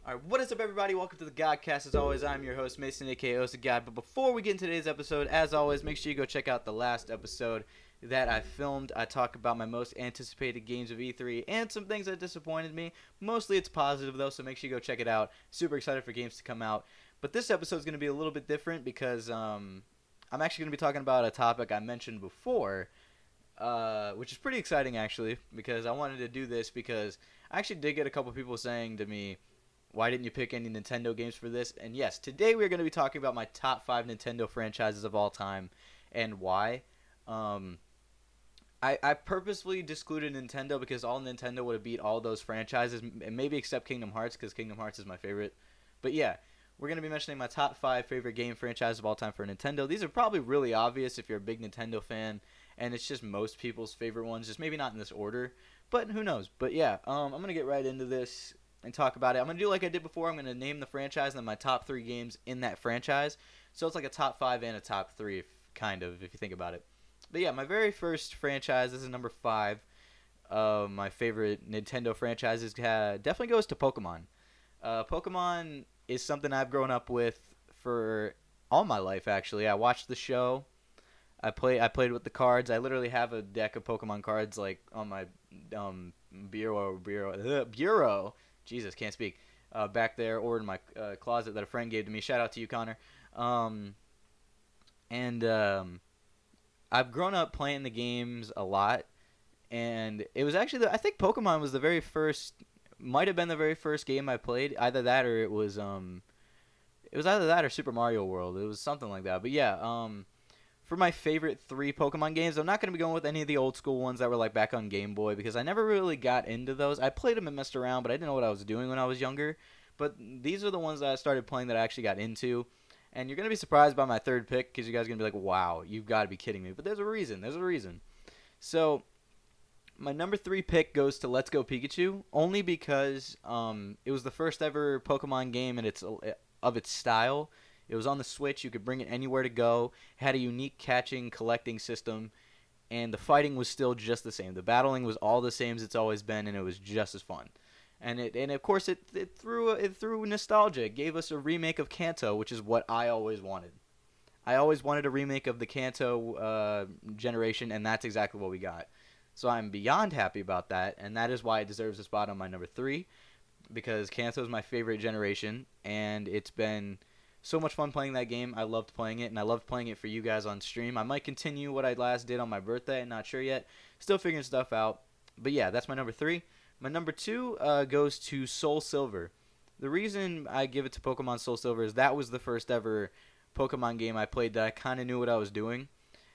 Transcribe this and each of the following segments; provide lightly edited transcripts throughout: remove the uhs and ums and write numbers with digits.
Alright, what is up, everybody? Welcome to the Godcast. As always, I'm your host, Mason, aka Host of God. But before we get into today's episode, as always, make sure you go check out the last episode that I filmed. I talk about my most anticipated games of E3 and some things that disappointed me. Mostly it's positive, though, so make sure you go check it out. Super excited for games to come out. But this episode is going to be a little bit different because I'm actually going to be talking about a topic I mentioned before, which is pretty exciting, actually, because I wanted to do this because I actually did get a couple people saying to me, why didn't you pick any Nintendo games for this? And yes, today we're going to be talking about my top 5 Nintendo franchises of all time and why. Um, I purposefully excluded Nintendo because all Nintendo would have beat all those franchises, and maybe except Kingdom Hearts because Kingdom Hearts is my favorite. But yeah, we're going to be mentioning my top 5 favorite game franchises of all time for Nintendo. These are probably really obvious if you're a big Nintendo fan, and it's just most people's favorite ones, just maybe not in this order. But who knows? But yeah, I'm going to get right into this and talk about it. I'm going to do like I did before. I'm going to name the franchise and then my top 3 games in that franchise. So it's like a top 5 and a top 3, kind of, if you think about it. But yeah, my very first franchise, this is number 5. My favorite Nintendo franchises definitely goes to Pokemon. Pokemon is something I've grown up with for all my life, actually. I watched the show. I played with the cards. I literally have a deck of Pokemon cards like on my bureau. Jesus, can't speak. Back there or in my closet that a friend gave to me. Shout out to you, Connor. Um, and I've grown up playing the games a lot, and it was actually I think Pokemon was the very first, might have been the very first game I played. Either that or it was either that or Super Mario World. It was something like that. But yeah, for my favorite 3 Pokemon games, I'm not going to be going with any of the old school ones that were like back on Game Boy because I never really got into those. I played them and messed around, but I didn't know what I was doing when I was younger. But these are the ones that I started playing that I actually got into. And you're going to be surprised by my third pick because you guys are going to be like, wow, you've got to be kidding me. But there's a reason. There's a reason. So my number 3 pick goes to Let's Go Pikachu, only because it was the first ever Pokemon game of its style. It was on the Switch. You could bring it anywhere to go. It had a unique catching, collecting system, and the fighting was still just the same. The battling was all the same as it's always been, and it was just as fun. And of course it threw nostalgia. It gave us a remake of Kanto, which is what I always wanted. I always wanted a remake of the Kanto generation, and that's exactly what we got. So I'm beyond happy about that, and that is why it deserves a spot on my number 3, because Kanto is my favorite generation, and it's been so much fun playing that game. I loved playing it, and I loved playing it for you guys on stream. I might continue what I last did on my birthday. I'm not sure yet. Still figuring stuff out. But yeah, that's my number 3. My number 2 goes to Soul Silver. The reason I give it to Pokemon Soul Silver is that was the first ever Pokemon game I played that I kind of knew what I was doing.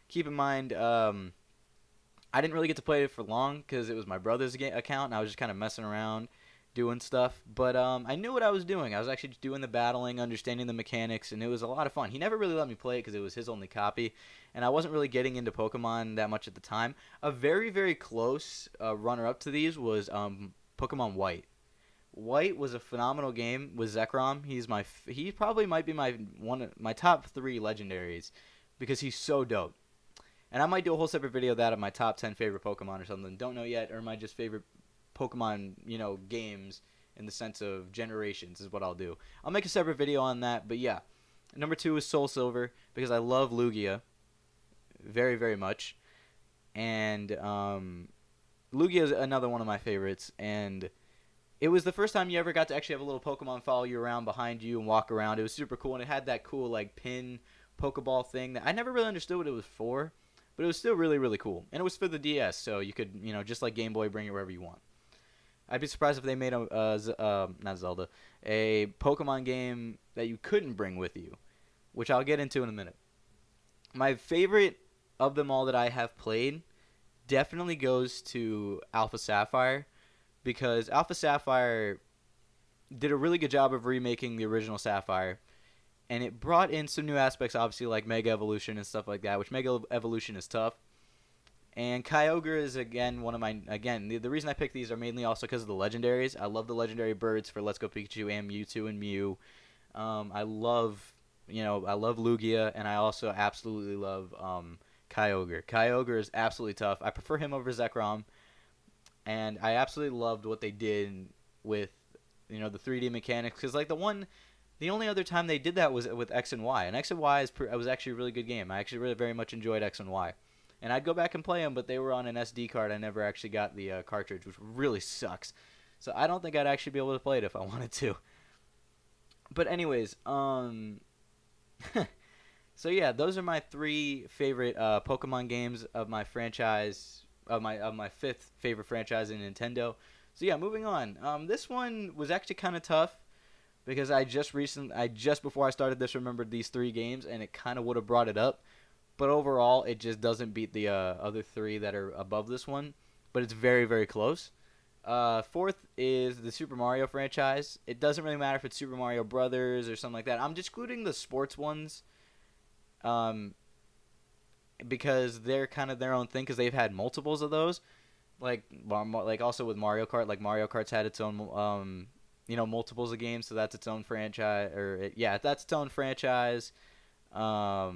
Keep in mind, I didn't really get to play it for long because it was my brother's account, and I was just kind of messing around doing stuff. But I knew what I was doing. I was actually just doing the battling, understanding the mechanics, and it was a lot of fun. He never really let me play it because it was his only copy, and I wasn't really getting into Pokemon that much at the time. A very, very close runner-up to these was Pokemon White. White was a phenomenal game with Zekrom. He probably might be my top 3 legendaries because he's so dope. And I might do a whole separate video of that of my top 10 favorite Pokemon or something. Don't know yet, or my just favorite Pokemon, games in the sense of generations is what I'll do. I'll make a separate video on that, but yeah. Number 2 is Soul Silver because I love Lugia very, very much. And Lugia is another one of my favorites, and it was the first time you ever got to actually have a little Pokemon follow you around behind you and walk around. It was super cool, and it had that cool like pin Pokeball thing that I never really understood what it was for, but it was still really, really cool. And it was for the DS, so you could, just like Game Boy, bring it wherever you want. I'd be surprised if they made not Zelda, a Pokemon game that you couldn't bring with you, which I'll get into in a minute. My favorite of them all that I have played definitely goes to Alpha Sapphire, because Alpha Sapphire did a really good job of remaking the original Sapphire, and it brought in some new aspects, obviously, like Mega Evolution and stuff like that, which Mega Evolution is tough. And Kyogre is, again, one of my... Again, the reason I picked these are mainly also because of the legendaries. I love the legendary birds for Let's Go Pikachu and Mewtwo and Mew. I love Lugia, and I also absolutely love Kyogre. Kyogre is absolutely tough. I prefer him over Zekrom, and I absolutely loved what they did with the 3D mechanics. Because like the only other time they did that was with X and Y, and X and Y was actually a really good game. I actually really very much enjoyed X and Y, and I'd go back and play them, but they were on an SD card. I never actually got the cartridge, which really sucks. So I don't think I'd actually be able to play it if I wanted to. But anyways, so yeah, those are my 3 favorite Pokemon games of my franchise of my 5th favorite franchise in Nintendo. So yeah, moving on. This one was actually kind of tough because I just before I started this remembered these 3 games, and it kind of would have brought it up. But overall, it just doesn't beat the other 3 that are above this one. But it's very, very close. 4th is the Super Mario franchise. It doesn't really matter if it's Super Mario Brothers or something like that. I'm just excluding the sports ones, because they're kind of their own thing because they've had multiples of those. Like also with Mario Kart, like Mario Kart's had its own multiples of games, so that's its own franchise. That's its own franchise. I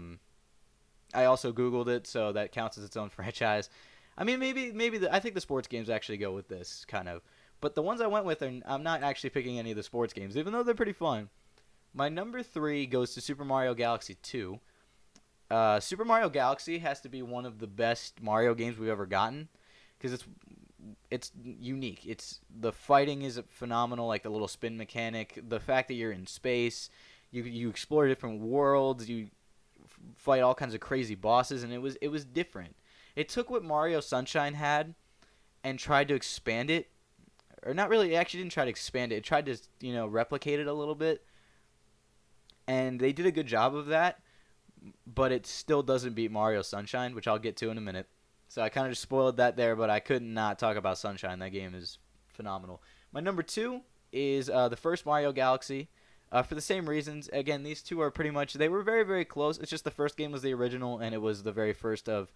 also Googled it, so that counts as its own franchise. I mean, maybe I think the sports games actually go with this kind of, but the ones I went with I'm not actually picking any of the sports games, even though they're pretty fun. My number 3 goes to Super Mario Galaxy 2. Super Mario Galaxy has to be one of the best Mario games we've ever gotten because it's unique. The fighting is phenomenal, like the little spin mechanic, the fact that you're in space, you explore different worlds, you fight all kinds of crazy bosses, and it was different. It took what Mario Sunshine had and tried to expand it, or not really. It actually didn't try to expand it. It tried to replicate it a little bit, and they did a good job of that. But it still doesn't beat Mario Sunshine, which I'll get to in a minute. So I kind of just spoiled that there, but I could not talk about Sunshine. That game is phenomenal. My number 2 is the first Mario Galaxy. For the same reasons. Again, these 2 are pretty much, they were very, very close. It's just the first game was the original, and it was the very first of,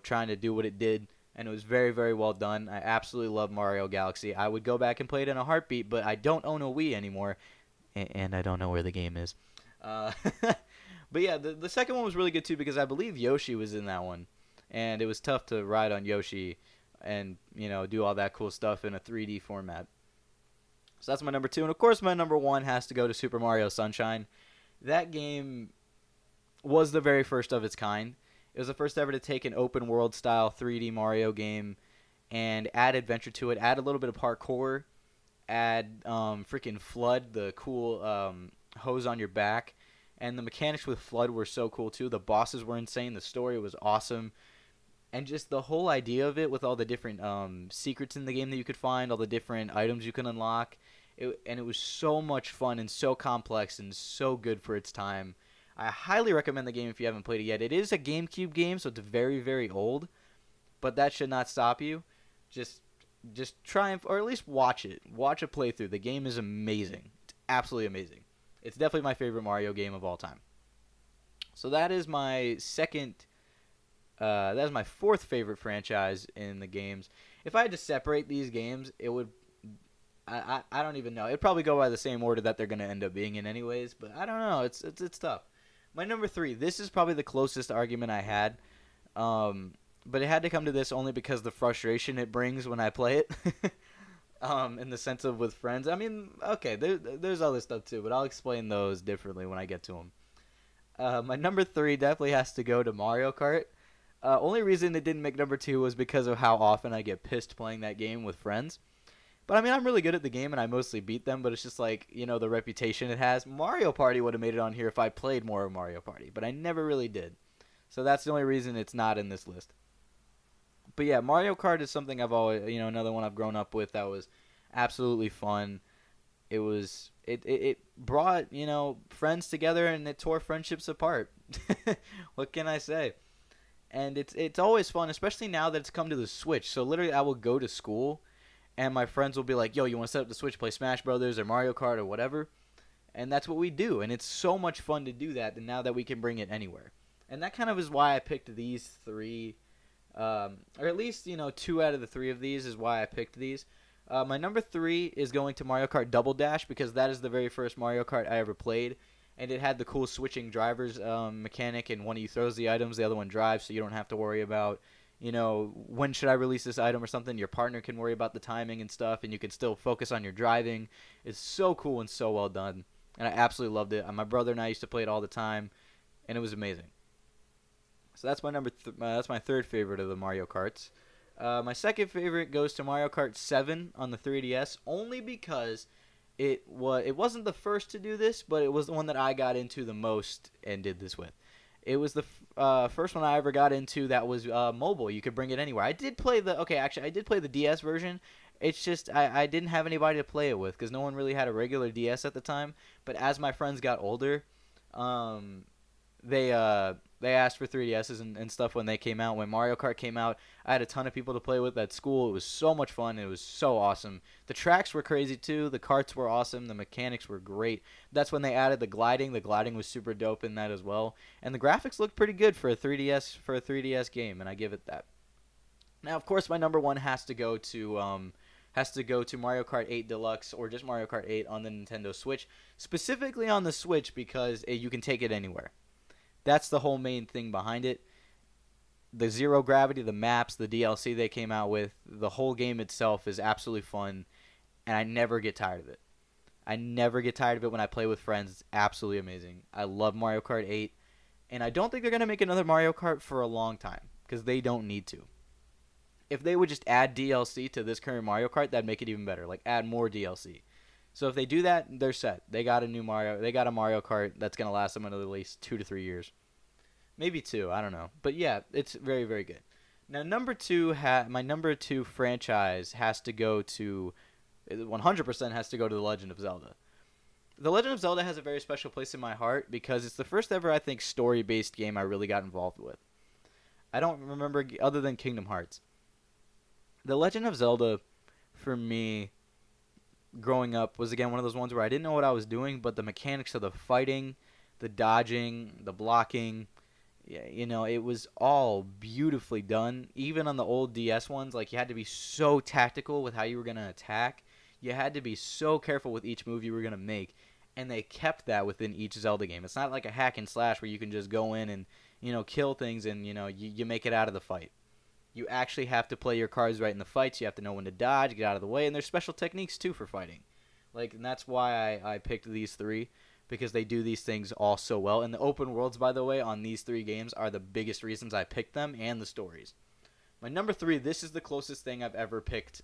trying to do what it did. And it was very, very well done. I absolutely love Mario Galaxy. I would go back and play it in a heartbeat, but I don't own a Wii anymore. And I don't know where the game is. But yeah, the second one was really good too because I believe Yoshi was in that one. And it was tough to ride on Yoshi and, do all that cool stuff in a 3D format. So that's my number 2. And of course my number 1 has to go to Super Mario Sunshine. That game was the very first of its kind. It was the first ever to take an open world style 3D Mario game and add adventure to it, add a little bit of parkour, add freaking FLUDD, the cool hose on your back. And the mechanics with FLUDD were so cool too. The bosses were insane. The story was awesome. And just the whole idea of it with all the different secrets in the game that you could find, all the different items you can unlock. It was so much fun and so complex and so good for its time. I highly recommend the game if you haven't played it yet. It is a GameCube game, so it's very, very old. But that should not stop you. Just try or at least watch it. Watch a playthrough. The game is amazing. It's absolutely amazing. It's definitely my favorite Mario game of all time. So that is my that is my 4th favorite franchise in the games. If I had to separate these games, it would, I don't even know. It'd probably go by the same order that they're going to end up being in anyways, but I don't know. It's tough. My number 3, this is probably the closest argument I had, but it had to come to this only because the frustration it brings when I play it. In the sense of with friends. I mean, okay, there's other stuff too, but I'll explain those differently when I get to them. My number 3 definitely has to go to Mario Kart. Only reason it didn't make number 2 was because of how often I get pissed playing that game with friends. But I mean, I'm really good at the game and I mostly beat them, but it's just like, the reputation it has. Mario Party would have made it on here if I played more of Mario Party, but I never really did. So that's the only reason it's not in this list. But yeah, Mario Kart is something I've always, another one I've grown up with that was absolutely fun. It brought, friends together and it tore friendships apart. What can I say? And it's always fun, especially now that it's come to the Switch. So literally I will go to school and my friends will be like, yo, you want to set up the Switch, play Smash Brothers or Mario Kart or whatever? And that's what we do. And it's so much fun to do that now that we can bring it anywhere. And that kind of is why I picked these 3. Or at least, 2 out of the 3 of these is why I picked these. My number 3 is going to Mario Kart Double Dash because that is the very first Mario Kart I ever played. And it had the cool switching drivers mechanic, and one of you throws the items, the other one drives, so you don't have to worry about, when should I release this item or something. Your partner can worry about the timing and stuff, and you can still focus on your driving. It's so cool and so well done, and I absolutely loved it. My brother and I used to play it all the time, and it was amazing. So that's that's my third favorite of the Mario Karts. My second favorite goes to Mario Kart 7 on the 3DS, only because it wasn't the first to do this, but it was the one that I got into the most and did this with. It was the first one I ever got into that was mobile. You could bring it anywhere. I did play I did play the DS version. It's just I didn't have anybody to play it with because no one really had a regular DS at the time. But as my friends got older, um, they asked for 3DSs and stuff when they came out. When Mario Kart came out, I had a ton of people to play with at school. It was so much fun. It was so awesome. The tracks were crazy too. The karts were awesome. The mechanics were great. That's when they added the gliding. The gliding was super dope in that as well. And the graphics looked pretty good for a 3DS game, and I give it that. Now, of course, my number one has to go to Mario Kart 8 Deluxe or just Mario Kart 8 on the Nintendo Switch, specifically on the Switch because you can take it anywhere. That's the whole main thing behind it. The zero gravity, the maps, the DLC they came out with, the whole game itself is absolutely fun, and I never get tired of it. I never get tired of it when I play with friends. It's absolutely amazing. I love Mario Kart 8, and I don't think they're going to make another Mario Kart for a long time because they don't need to. If they would just add DLC to this current Mario Kart, that'd make it even better. Like, add more DLC. So if they do that, they're set. They got a Mario Kart that's going to last them another at least 2 to 3 years. Maybe 2, I don't know. But yeah, it's very, very good. Now, my number 2 franchise has to go to 100% has to go to The Legend of Zelda. The Legend of Zelda has a very special place in my heart because it's the first ever, I think, story-based game I really got involved with. I don't remember other than Kingdom Hearts. The Legend of Zelda, for me, growing up, was again one of those ones where I didn't know what I was doing, but the mechanics of the fighting, the dodging, the blocking, yeah, it was all beautifully done. Even on the old DS ones, like you had to be so tactical with how you were going to attack. You had to be so careful with each move you were going to make, and they kept that within each Zelda game. It's not like a hack and slash where you can just go in and kill things and you make it out of the fight. You actually have to play your cards right in the fights. You have to know when to dodge, get out of the way, and there's special techniques too for fighting. And that's why I picked these three, because they do these things all so well. And the open worlds, by the way, on these three games are the biggest reasons I picked them, and the stories. My number 3, this is the closest thing I've ever picked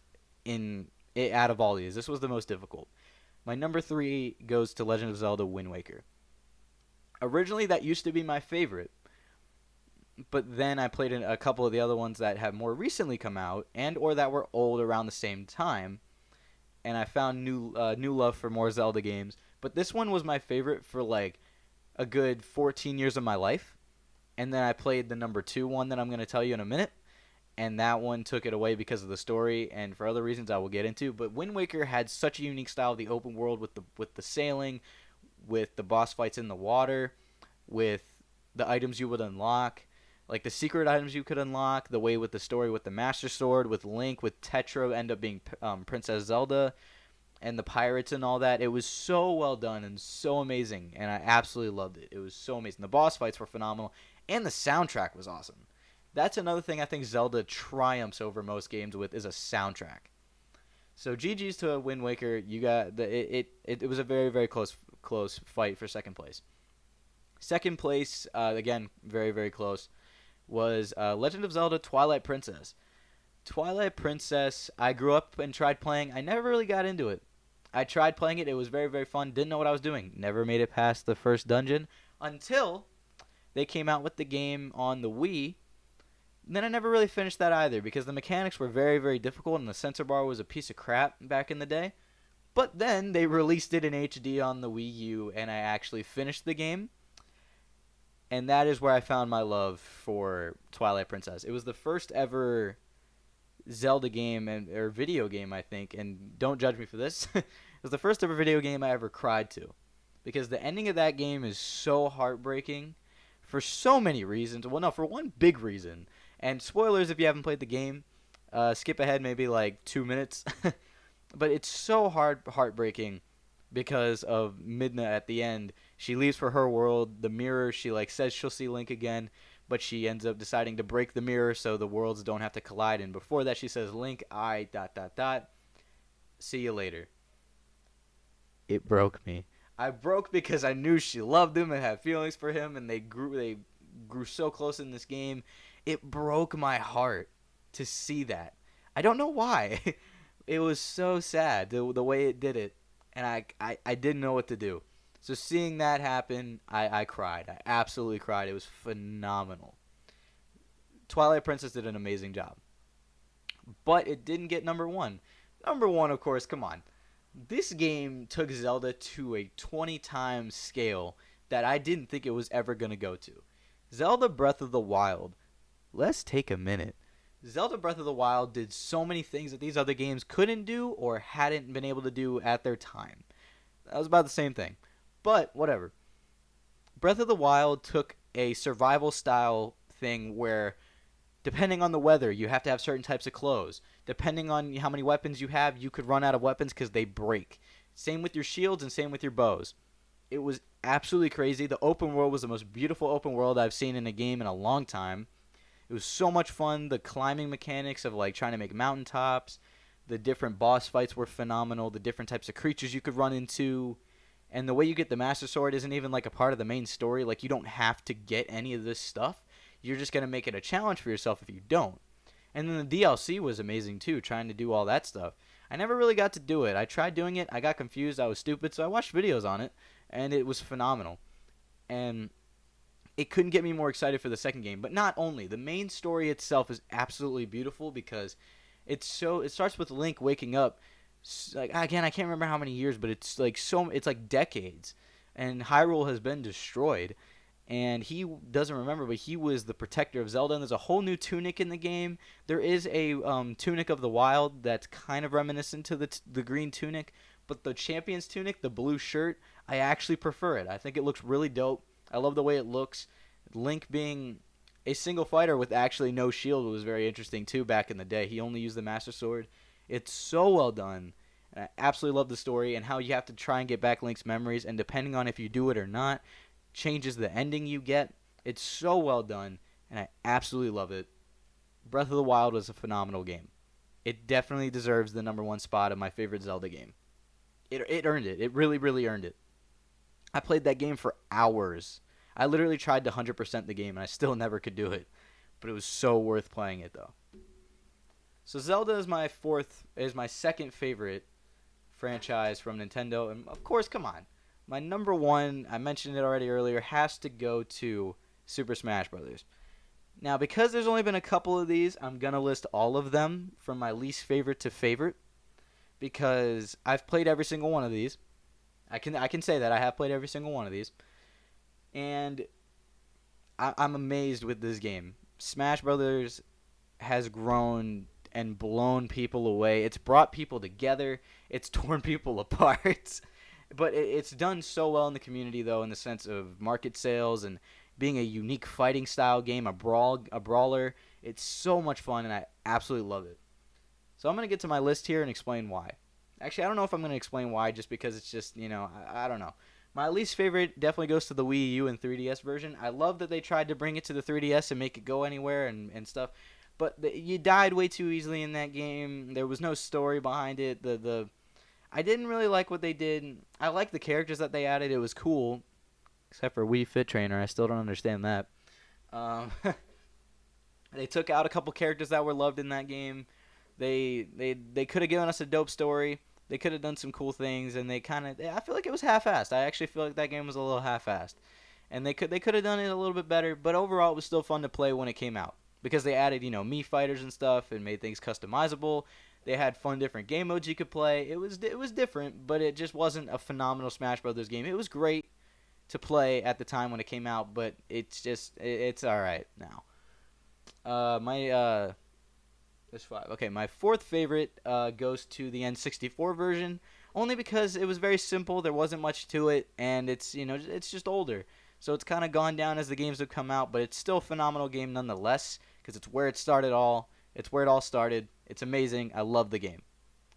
out of all these. This was the most difficult. My number 3 goes to Legend of Zelda Wind Waker. Originally, that used to be my favorite. But then I played a couple of the other ones that have more recently come out or that were old around the same time. And I found new love for more Zelda games. But this one was my favorite for like a good 14 years of my life. And then I played the number 2 one that I'm going to tell you in a minute. And that one took it away because of the story and for other reasons I will get into. But Wind Waker had such a unique style of the open world with the sailing, with the boss fights in the water, with the items you would unlock. Like the secret items you could unlock, the way with the story with the Master Sword, with Link, with Tetra, end up being Princess Zelda, and the pirates and all that. It was so well done and so amazing, and I absolutely loved it. It was so amazing. The boss fights were phenomenal, and the soundtrack was awesome. That's another thing I think Zelda triumphs over most games with is a soundtrack. So GG's to Wind Waker. You got it was a very, very close fight for second place. Second place, again, very, very close, was Legend of Zelda Twilight Princess. Twilight Princess, I grew up and tried playing. I never really got into it. I tried playing it. It was very, very fun. Didn't know what I was doing. Never made it past the first dungeon until they came out with the game on the Wii. Then I never really finished that either because the mechanics were very, very difficult and the sensor bar was a piece of crap back in the day. But then they released it in HD on the Wii U and I actually finished the game. And that is where I found my love for Twilight Princess. It was the first ever Zelda game or video game, I think. And don't judge me for this. It was the first ever video game I ever cried to. Because the ending of that game is so heartbreaking for so many reasons. Well, no, for one big reason. And spoilers if you haven't played the game. Skip ahead maybe like 2 minutes. But it's so heartbreaking because of Midna at the end. She leaves for her world. The mirror, she says she'll see Link again. but she ends up deciding to break the mirror so the worlds don't have to collide. And before that, she says, "Link, I dot dot dot. See you later." It broke me. I broke because I knew she loved him and had feelings for him, and they grew so close in this game. It broke my heart to see that. I don't know why. It was so sad the way it did it, and I didn't know what to do. So seeing that happen, I cried. I absolutely cried. It was phenomenal. Twilight Princess did an amazing job, but it didn't get number one. Number one, of course, come on. This game took Zelda to a 20 times scale that I didn't think it was ever going to go to. Zelda Breath of the Wild. Let's take a minute. Zelda Breath of the Wild did so many things that these other games couldn't do or hadn't been able to do at their time. That was about the same thing. But, whatever. Breath of the Wild took a survival style thing where, depending on the weather, you have to have certain types of clothes. Depending on how many weapons you have, you could run out of weapons because they break. Same with your shields and same with your bows. It was absolutely crazy. The open world was the most beautiful open world I've seen in a game in a long time. It was so much fun. The climbing mechanics of like trying to make mountaintops, the different boss fights were phenomenal. The different types of creatures you could run into, and the way you get the Master Sword isn't even like a part of the main story. Like you don't have to get any of this stuff. You're just gonna make it a challenge for yourself if you don't. And then the DLC was amazing too, trying to do all that stuff. I never really got to do it. I tried doing it. I got confused. I was stupid, so I watched videos on it, and it was phenomenal. And it couldn't get me more excited for the second game. But not only. The main story itself is absolutely beautiful because it starts with Link waking up. Like again, I can't remember how many years, but it's like decades. And Hyrule has been destroyed. And he doesn't remember, but he was the protector of Zelda. And there's a whole new tunic in the game. There is a tunic of the wild that's kind of reminiscent to the green tunic. But the champion's tunic, the blue shirt, I actually prefer it. I think it looks really dope. I love the way it looks. Link being a single fighter with actually no shield was very interesting too back in the day. He only used the Master Sword. It's so well done. And I absolutely love the story and how you have to try and get back Link's memories. And depending on if you do it or not, changes the ending you get. It's so well done, and I absolutely love it. Breath of the Wild was a phenomenal game. It definitely deserves the number one spot of my favorite Zelda game. It earned it. It really, really earned it. I played that game for hours. I literally tried to 100% the game, and I still never could do it. But it was so worth playing it, though. So Zelda is my second favorite franchise from Nintendo, and of course, come on. My number one, I mentioned it already earlier, has to go to Super Smash Bros. Now, because there's only been a couple of these, I'm going to list all of them from my least favorite to favorite, because I've played every single one of these. I can say that I have played every single one of these, and I'm amazed with this game. Smash Brothers has grown and blown people away. It's brought people together. It's torn people apart. But it's done so well in the community, though, in the sense of market sales and being a unique fighting style game, a brawler. It's so much fun, and I absolutely love it. So I'm going to get to my list here and explain why. Actually, I don't know if I'm going to explain why just because it's just, I don't know. My least favorite definitely goes to the Wii U and 3DS version. I love that they tried to bring it to the 3DS and make it go anywhere and stuff. But you died way too easily in that game. There was no story behind it. I didn't really like what they did. I like the characters that they added. It was cool. Except for Wii Fit Trainer. I still don't understand that. They took out a couple characters that were loved in that game. They could have given us a dope story. They could have done some cool things. And I feel like it was half-assed. I actually feel like that game was a little half-assed. And they could have done it a little bit better. But overall, it was still fun to play when it came out. Because they added, Mii fighters and stuff and made things customizable. They had fun different game modes you could play. It was different, but it just wasn't a phenomenal Smash Brothers game. It was great to play at the time when it came out, but it's all right now. There's 5. Okay, my fourth favorite goes to the N64 version, only because it was very simple. There wasn't much to it, and it's just older, so it's kind of gone down as the games have come out. But it's still a phenomenal game nonetheless, because it's where it started all. It's where it all started. It's amazing. I love the game.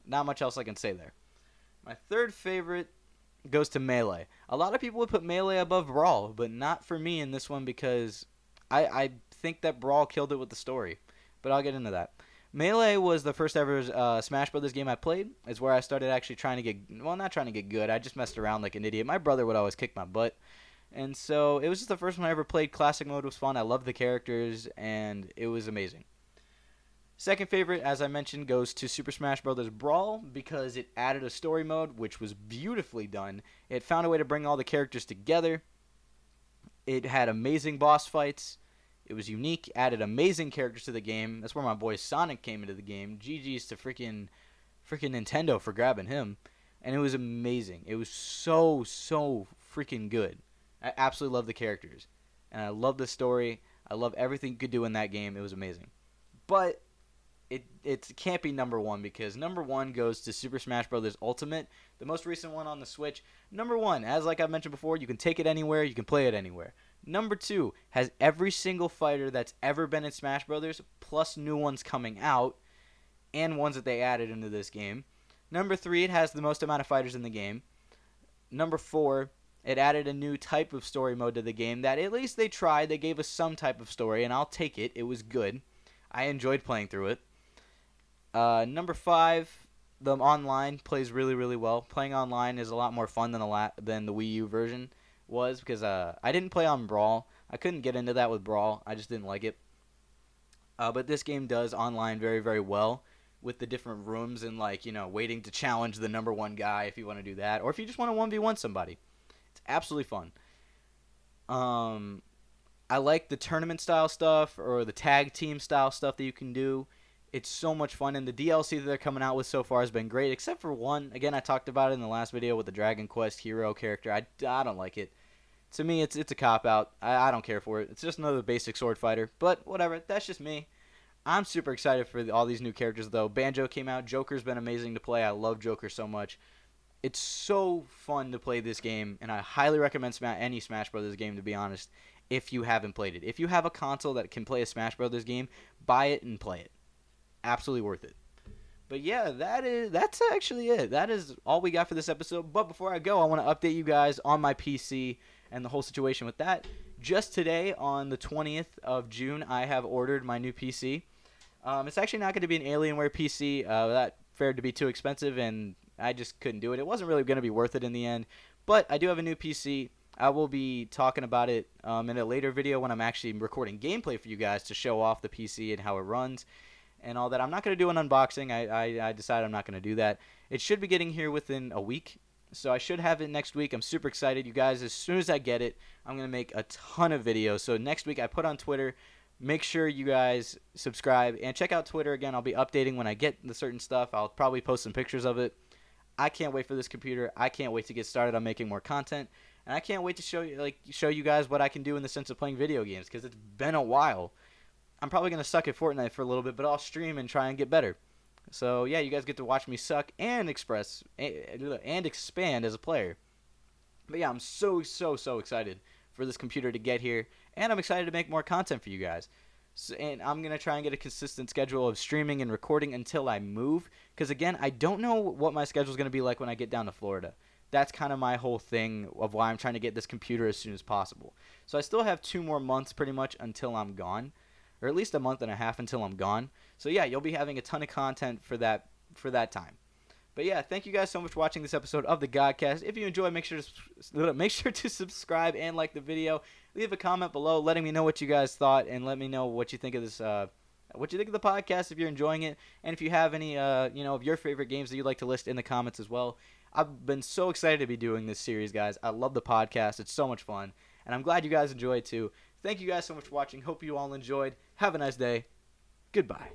Not much else I can say there. My third favorite goes to Melee. A lot of people would put Melee above Brawl, but not for me in this one because I think that Brawl killed it with the story, but I'll get into that. Melee was the first ever Smash Brothers game I played. It's where I started actually trying to get, well, not trying to get good. I just messed around like an idiot. My brother would always kick my butt. And so it was just the first one I ever played. Classic mode was fun. I loved the characters, and it was amazing. Second favorite, as I mentioned, goes to Super Smash Bros. Brawl because it added a story mode, which was beautifully done. It found a way to bring all the characters together. It had amazing boss fights. It was unique, added amazing characters to the game. That's where my boy Sonic came into the game. GG's to freaking Nintendo for grabbing him. And it was amazing. It was so freaking good. I absolutely love the characters. And I love the story. I love everything you could do in that game. It was amazing. But it can't be number one because number one goes to Super Smash Bros. Ultimate, the most recent one on the Switch. Number one, as like I mentioned before, you can take it anywhere, you can play it anywhere. Number two, has every single fighter that's ever been in Smash Bros. Plus new ones coming out and ones that they added into this game. Number three, it has the most amount of fighters in the game. Number four, it added a new type of story mode to the game that at least they tried. They gave us some type of story, and I'll take it. It was good. I enjoyed playing through it. Number five, the online plays really well. Playing online is a lot more fun than the Wii U version was because I didn't play on Brawl. I couldn't get into that with Brawl. I just didn't like it. But this game does online very well with the different rooms and waiting to challenge the number one guy if you want to do that or if you just want to 1v1 somebody. It's absolutely fun. I like the tournament style stuff or the tag team style stuff that you can do. It's so much fun, and the DLC that they're coming out with so far has been great, except for one. Again, I talked about it in the last video with the Dragon Quest hero character. I don't like it. To me, it's a cop-out. I don't care for it. It's just another basic sword fighter, but whatever. That's just me. I'm super excited for all these new characters, though. Banjo came out. Joker's been amazing to play. I love Joker so much. It's so fun to play this game, and I highly recommend any Smash Brothers game, to be honest, if you haven't played it. If you have a console that can play a Smash Brothers game, buy it and play it. Absolutely worth it. But yeah, that's actually it. That is all we got for this episode. But before I go, I want to update you guys on my PC and the whole situation with that. Just today, on the 20th of June, I have ordered my new PC. It's actually not going to be an Alienware PC. That fared to be too expensive, and I just couldn't do it. It wasn't really going to be worth it in the end. But I do have a new PC. I will be talking about it in a later video when I'm actually recording gameplay for you guys to show off the PC and how it runs and all that. I'm not going to do an unboxing. I decided I'm not going to do that. It should be getting here within a week, so I should have it next week. I'm super excited. You guys, as soon as I get it, I'm going to make a ton of videos. So next week I put on Twitter. Make sure you guys subscribe and check out Twitter. Again, I'll be updating when I get the certain stuff. I'll probably post some pictures of it. I can't wait for this computer. I can't wait to get started on making more content. And I can't wait to show you guys what I can do in the sense of playing video games because it's been a while. I'm probably going to suck at Fortnite for a little bit, but I'll stream and try and get better. So, yeah, you guys get to watch me suck and express and expand as a player. But, yeah, I'm so excited for this computer to get here, and I'm excited to make more content for you guys. So, and I'm going to try and get a consistent schedule of streaming and recording until I move, because, again, I don't know what my schedule is going to be like when I get down to Florida. That's kind of my whole thing of why I'm trying to get this computer as soon as possible. So I still have 2 more months pretty much until I'm gone. Or at least a month and a half until I'm gone. So yeah, you'll be having a ton of content for that time. But yeah, thank you guys so much for watching this episode of the Gadcast. If you enjoyed, make sure to subscribe and like the video. Leave a comment below, letting me know what you guys thought, and let me know what you think of this. What you think of the podcast if you're enjoying it, and if you have any of your favorite games that you'd like to list in the comments as well. I've been so excited to be doing this series, guys. I love the podcast. It's so much fun, and I'm glad you guys enjoy it too. Thank you guys so much for watching. Hope you all enjoyed. Have a nice day. Goodbye.